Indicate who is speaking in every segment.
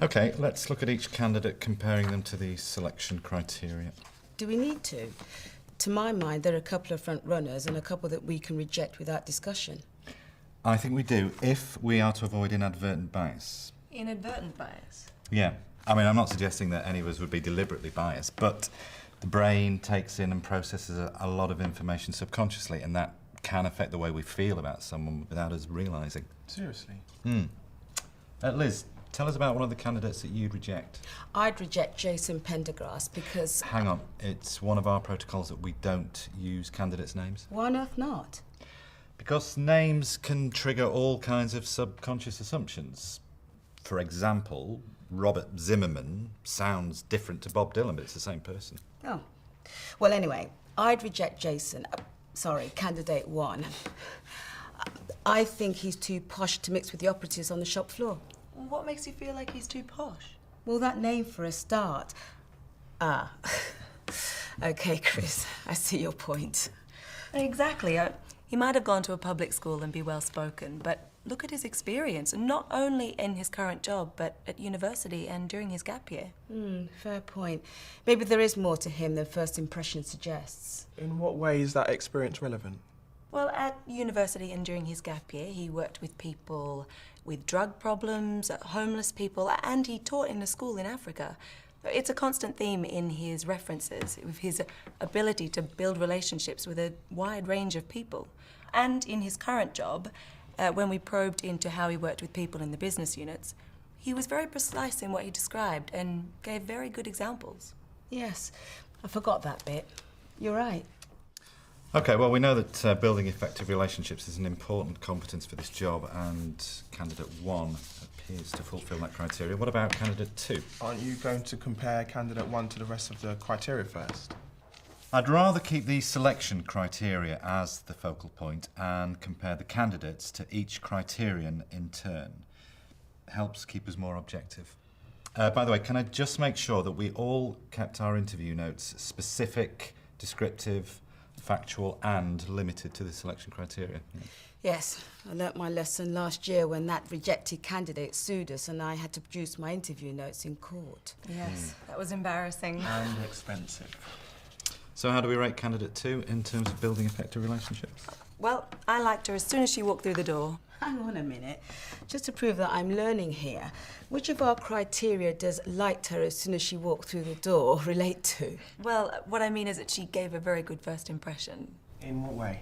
Speaker 1: OK, let's look at each candidate, comparing them to the selection criteria.
Speaker 2: Do we need to? To my mind, there are a couple of front runners and a couple that we can reject without discussion.
Speaker 1: I think we do, if we are to avoid inadvertent bias.
Speaker 3: Inadvertent bias?
Speaker 1: Yeah. I mean, I'm not suggesting that any of us would be deliberately biased, but the brain takes in and processes a lot of information subconsciously, and that can affect the way we feel about someone without us realising.
Speaker 4: Seriously?
Speaker 1: Liz, tell us about one of the candidates that you'd reject.
Speaker 2: I'd reject Jason Pendergrass because...
Speaker 1: Hang on, it's one of our protocols that we don't use candidates' names.
Speaker 2: Why on earth not?
Speaker 1: Because names can trigger all kinds of subconscious assumptions. For example, Robert Zimmerman sounds different to Bob Dylan, but it's the same person.
Speaker 2: Oh. Well, anyway, I'd reject Jason. Candidate 1. I think he's too posh to mix with the operatives on the shop floor.
Speaker 3: What makes you feel like he's too posh?
Speaker 2: Well, that name for a start. OK, Chris, I see your point.
Speaker 3: Exactly. He might have gone to a public school and be well-spoken, but look at his experience, not only in his current job, but at university and during his gap year.
Speaker 2: Fair point. Maybe there is more to him than first impression suggests.
Speaker 4: In what way is that experience relevant?
Speaker 3: Well, at university and during his gap year, he worked with people with drug problems, homeless people, and he taught in a school in Africa. It's a constant theme in his references, with his ability to build relationships with a wide range of people. And in his current job, when we probed into how he worked with people in the business units, he was very precise in what he described and gave very good examples.
Speaker 2: Yes, I forgot that bit. You're right.
Speaker 1: OK, well, we know that building effective relationships is an important competence for this job, and candidate 1 appears to fulfil that criteria. What about candidate 2?
Speaker 4: Aren't you going to compare candidate 1 to the rest of the criteria first?
Speaker 1: I'd rather keep the selection criteria as the focal point and compare the candidates to each criterion in turn. Helps keep us more objective. By the way, can I just make sure that we all kept our interview notes specific, descriptive, factual and limited to the selection criteria?
Speaker 2: Yes, I learnt my lesson last year when that rejected candidate sued us and I had to produce my interview notes in court.
Speaker 3: Yes, that was embarrassing.
Speaker 4: And expensive.
Speaker 1: So how do we rate candidate 2 in terms of building effective relationships?
Speaker 3: Well, I liked her as soon as she walked through the door.
Speaker 2: Hang on a minute. Just to prove that I'm learning here, which of our criteria does liked her as soon as she walked through the door relate to?
Speaker 3: Well, what I mean is that she gave a very good first impression.
Speaker 4: In what way?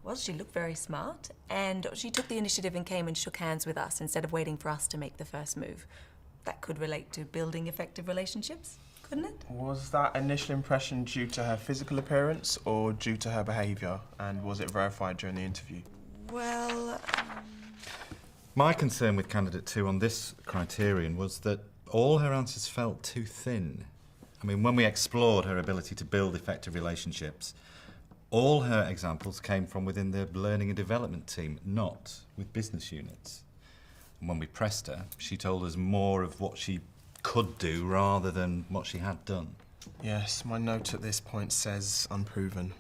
Speaker 3: Well, she looked very smart, and she took the initiative and came and shook hands with us instead of waiting for us to make the first move. That could relate to building effective relationships, couldn't it?
Speaker 4: Was that initial impression due to her physical appearance or due to her behaviour? And was it verified during the interview?
Speaker 3: Well...
Speaker 1: My concern with candidate 2 on this criterion was that all her answers felt too thin. I mean, when we explored her ability to build effective relationships, all her examples came from within the learning and development team, not with business units. And when we pressed her, she told us more of what she could do rather than what she had done.
Speaker 4: Yes, my note at this point says unproven.